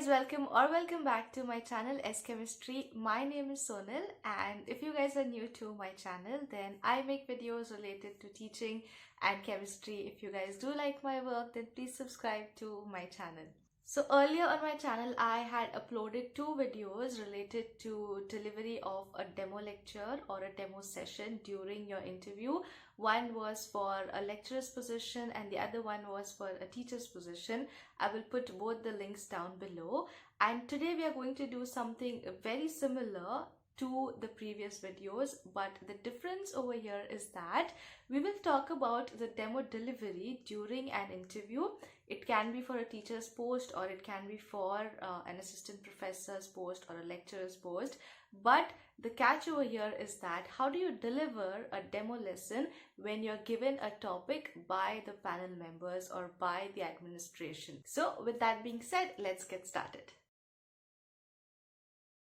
guys, welcome back to my channel S Chemistry. My name is Sonal, and if you guys are new to my channel, then I make videos related to teaching and chemistry. If you guys do like my work, then please subscribe to my channel. So earlier on my channel, I had uploaded two videos related to delivery of a demo lecture or a demo session during your interview. One was for a lecturer's position and the other one was for a teacher's position. I will put both the links down below. And today we are going to do something very similar to the previous videos, but the difference over here is that we will talk about the demo delivery during an interview. It can be for a teacher's post or it can be for an assistant professor's post or a lecturer's post. But the catch over here is that how do you deliver a demo lesson when you're given a topic by the panel members or by the administration? So with that being said, let's get started.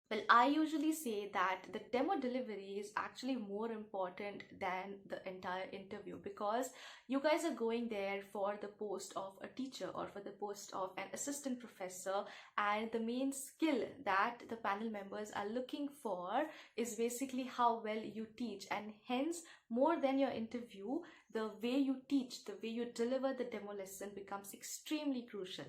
Well, I usually say that the demo delivery is actually more important than the entire interview, because you guys are going there for the post of a teacher or for the post of an assistant professor, and the main skill that the panel members are looking for is basically how well you teach, and hence more than your interview, the way you teach, the way you deliver the demo lesson becomes extremely crucial.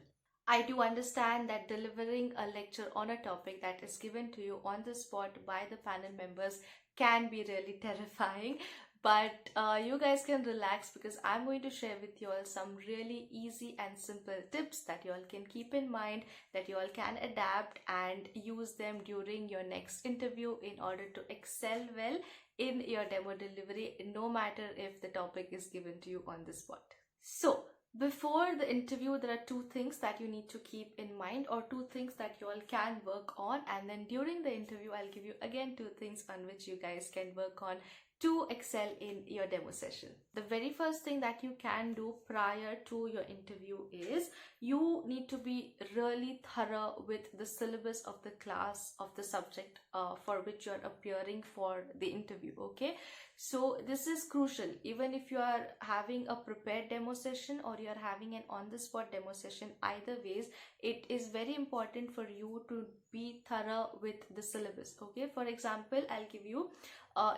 I do understand that delivering a lecture on a topic that is given to you on the spot by the panel members can be really terrifying, but you guys can relax, because I'm going to share with you all some really easy and simple tips that you all can keep in mind, that you all can adapt and use them during your next interview in order to excel well in your demo delivery, no matter if the topic is given to you on the spot. So before the interview, there are two things that you need to keep in mind, or two things that you all can work on, and then during the interview I'll give you again two things on which you guys can work on to excel in your demo session. The very first thing that you can do prior to your interview is you need to be really thorough with the syllabus of the class, of the subject for which you are appearing for the interview. Okay, so this is crucial. Even if you are having a prepared demo session or you are having an on-the-spot demo session, either ways it is very important for you to be thorough with the syllabus. Okay, for example, I'll give you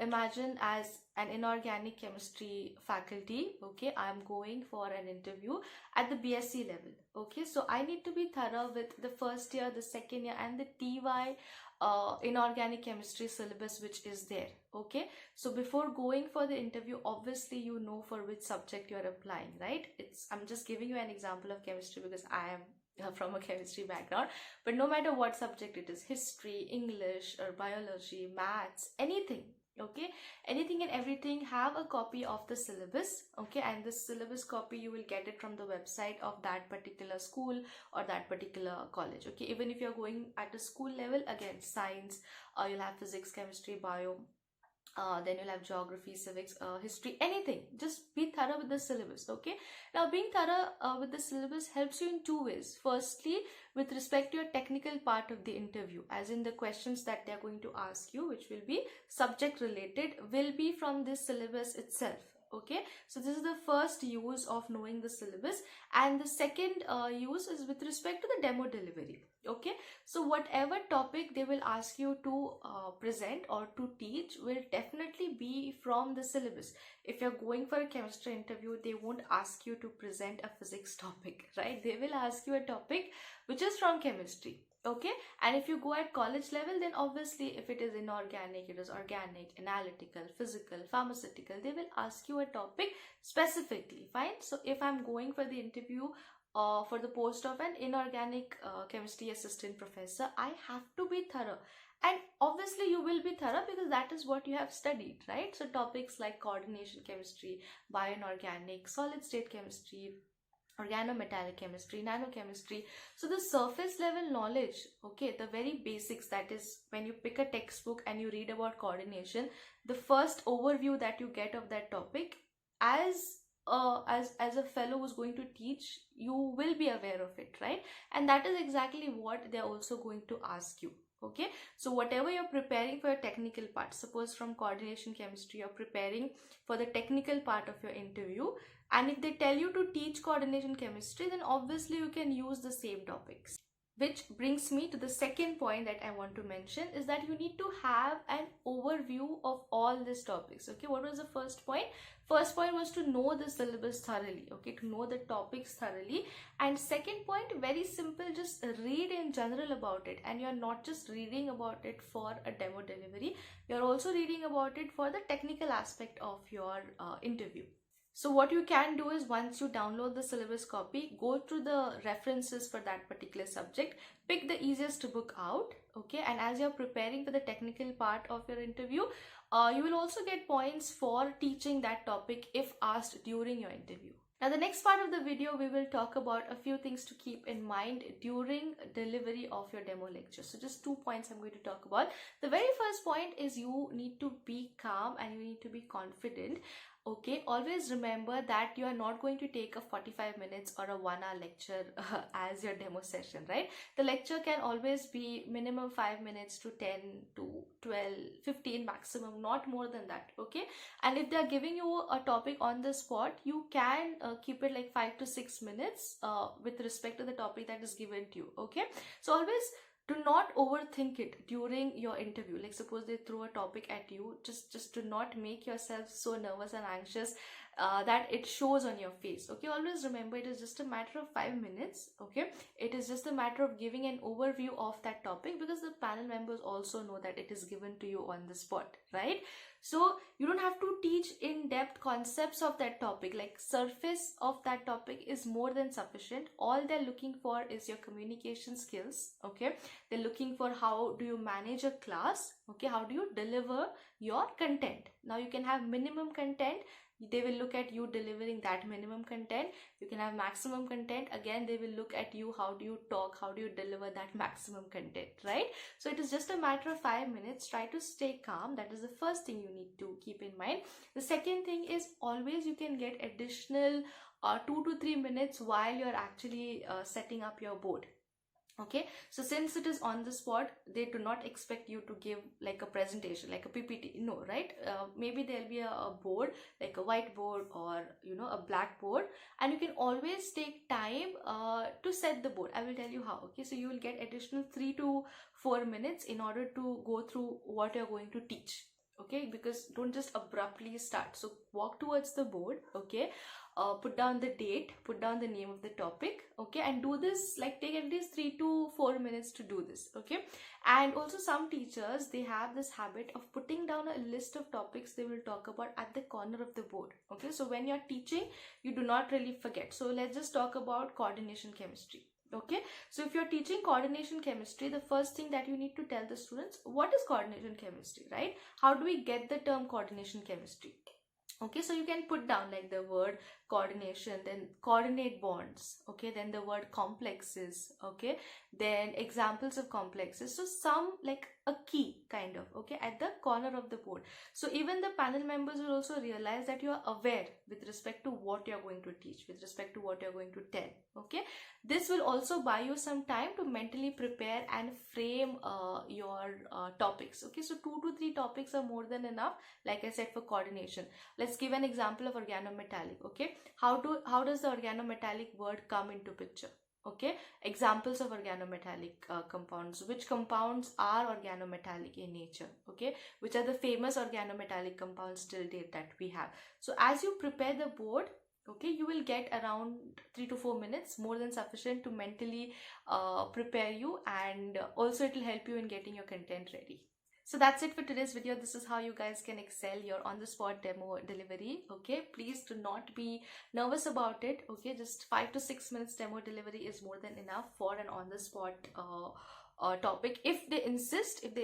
imagine as an inorganic chemistry faculty. Okay, I'm going for an interview at the BSc level. Okay, so I need to be thorough with the first year, the second year, and the TY inorganic chemistry syllabus which is there. Okay, so before going for the interview, obviously you know for which subject you are applying, right? I'm just giving you an example of chemistry because I am from a chemistry background, but no matter what subject it is, history, English or biology, maths, anything, okay, anything and everything, have a copy of the syllabus. Okay, and this syllabus copy you will get it from the website of that particular school or that particular college. Okay, even if you're going at a school level, again, science, you'll have physics, chemistry, bio, then you'll have geography, civics, history, anything. Just be thorough with the syllabus. Okay, now being thorough with the syllabus helps you in two ways. Firstly, with respect to your technical part of the interview, as in the questions that they're going to ask you, which will be subject related, will be from this syllabus itself. Okay, so this is the first use of knowing the syllabus, and the second use is with respect to the demo delivery. Okay, so whatever topic they will ask you to present or to teach will definitely be from the syllabus. If you're going for a chemistry interview, they won't ask you to present a physics topic, right? They will ask you a topic which is from chemistry. Okay, and if you go at college level, then obviously if it is inorganic, it is organic, analytical, physical, pharmaceutical, they will ask you a topic specifically. Fine, so if I'm going for the interview for the post of an inorganic chemistry assistant professor, I have to be thorough, and obviously you will be thorough because that is what you have studied, right? So topics like coordination chemistry, bioinorganic, solid state chemistry, organometallic chemistry, nanochemistry. So the surface level knowledge, okay, the very basics, that is when you pick a textbook and you read about coordination, the first overview that you get of that topic, as a fellow who's going to teach, you will be aware of it, right? And that is exactly what they're also going to ask you. Okay, so whatever you're preparing for your technical part, suppose from coordination chemistry, you're preparing for the technical part of your interview, and if they tell you to teach coordination chemistry, then obviously you can use the same topics. Which brings me to the second point that I want to mention, is that you need to have an overview of all these topics. Okay, what was the first point? First point was to know the syllabus thoroughly, okay, to know the topics thoroughly. And second point, very simple, just read in general about it. And you're not just reading about it for a demo delivery, you're also reading about it for the technical aspect of your interview. So what you can do is, once you download the syllabus copy, go through the references for that particular subject, pick the easiest book out, okay, and as you're preparing for the technical part of your interview, you will also get points for teaching that topic if asked during your interview. Now, the next part of the video, we will talk about a few things to keep in mind during delivery of your demo lecture. So just 2 points I'm going to talk about. The very first point is you need to be calm and you need to be confident. Okay, always remember that you are not going to take a 45 minutes or a 1-hour lecture as your demo session, right? The lecture can always be minimum 5 minutes to 10 to 12, 15 maximum, not more than that, okay? And if they are giving you a topic on the spot, you can keep it like 5 to 6 minutes with respect to the topic that is given to you, okay? So always do not overthink it during your interview. Like suppose they throw a topic at you, just do not make yourself so nervous and anxious that it shows on your face. Okay, always remember it is just a matter of 5 minutes. Okay, it is just a matter of giving an overview of that topic, because the panel members also know that it is given to you on the spot, right? So you don't have to teach in-depth concepts of that topic. Like surface of that topic is more than sufficient. All they're looking for is your communication skills. Okay, they're looking for how do you manage a class. Okay, how do you deliver your content. Now you can have minimum content, they will look at you delivering that minimum content. You can have maximum content, again they will look at you, how do you talk, how do you deliver that maximum content, right? So it is just a matter of 5 minutes. Try to stay calm. That is the first thing you need to keep in mind. The second thing is, always you can get additional 2 to 3 minutes while you're actually setting up your board. Okay, so since it is on the spot, they do not expect you to give like a presentation, like a PPT, no, right? Maybe there'll be a board, like a whiteboard or a blackboard, and you can always take time to set the board. I will tell you how. Okay, so you will get additional 3 to 4 minutes in order to go through what you're going to teach. Okay, because don't just abruptly start. So walk towards the board. Okay, put down the date, put down the name of the topic, okay, and do this, like take at least 3 to 4 minutes to do this, okay? And also some teachers, they have this habit of putting down a list of topics they will talk about at the corner of the board, okay? So when you're teaching, you do not really forget. So let's just talk about coordination chemistry. Okay, so if you're teaching coordination chemistry, the first thing that you need to tell the students, what is coordination chemistry, right? How do we get the term coordination chemistry? Okay, so you can put down like the word coordination, then coordinate bonds, okay, then the word complexes, okay, then examples of complexes. So some like a key kind of, okay, at the corner of the board. So even the panel members will also realize that you are aware with respect to what you're going to teach, with respect to what you're going to tell, okay. This will also buy you some time to mentally prepare and frame your topics, okay. So 2 to 3 topics are more than enough, like I said, for coordination. Let's give an example of organometallic, okay. How does the organometallic word come into picture? Okay, examples of organometallic compounds. Which compounds are organometallic in nature? Okay, which are the famous organometallic compounds till date that we have? So as you prepare the board, okay, you will get around 3 to 4 minutes, more than sufficient to mentally prepare you, and also it will help you in getting your content ready. So that's it for today's video. This is how you guys can excel your on-the-spot demo delivery. Okay, please do not be nervous about it. Okay, just 5 to 6 minutes demo delivery is more than enough for an on-the-spot topic. If they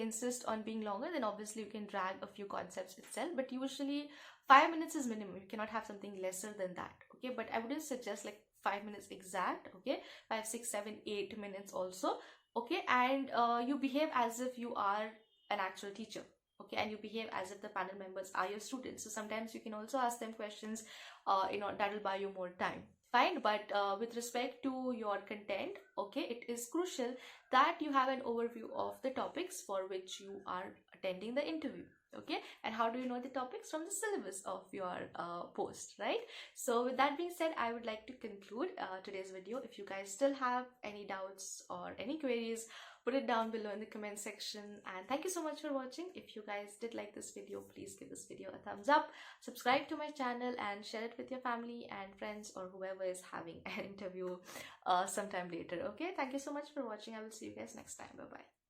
insist on being longer, then obviously you can drag a few concepts itself, but usually 5 minutes is minimum. You cannot have something lesser than that. Okay, but I wouldn't suggest like 5 minutes exact. Okay, 5, 6, 7, 8 minutes also. Okay, and you behave as if you are an actual teacher, okay, and you behave as if the panel members are your students. So sometimes you can also ask them questions, that will buy you more time. fine. But with respect to your content, okay, it is crucial that you have an overview of the topics for which you are attending the interview. Okay, and how do you know the topics? From the syllabus of your post, right? So with that being said, I would like to conclude today's video. If you guys still have any doubts or any queries, put it down below in the comment section. And thank you so much for watching. If you guys did like this video, please give this video a thumbs up, subscribe to my channel, and share it with your family and friends or whoever is having an interview sometime later. Okay, thank you so much for watching. I will see you guys next time. Bye bye.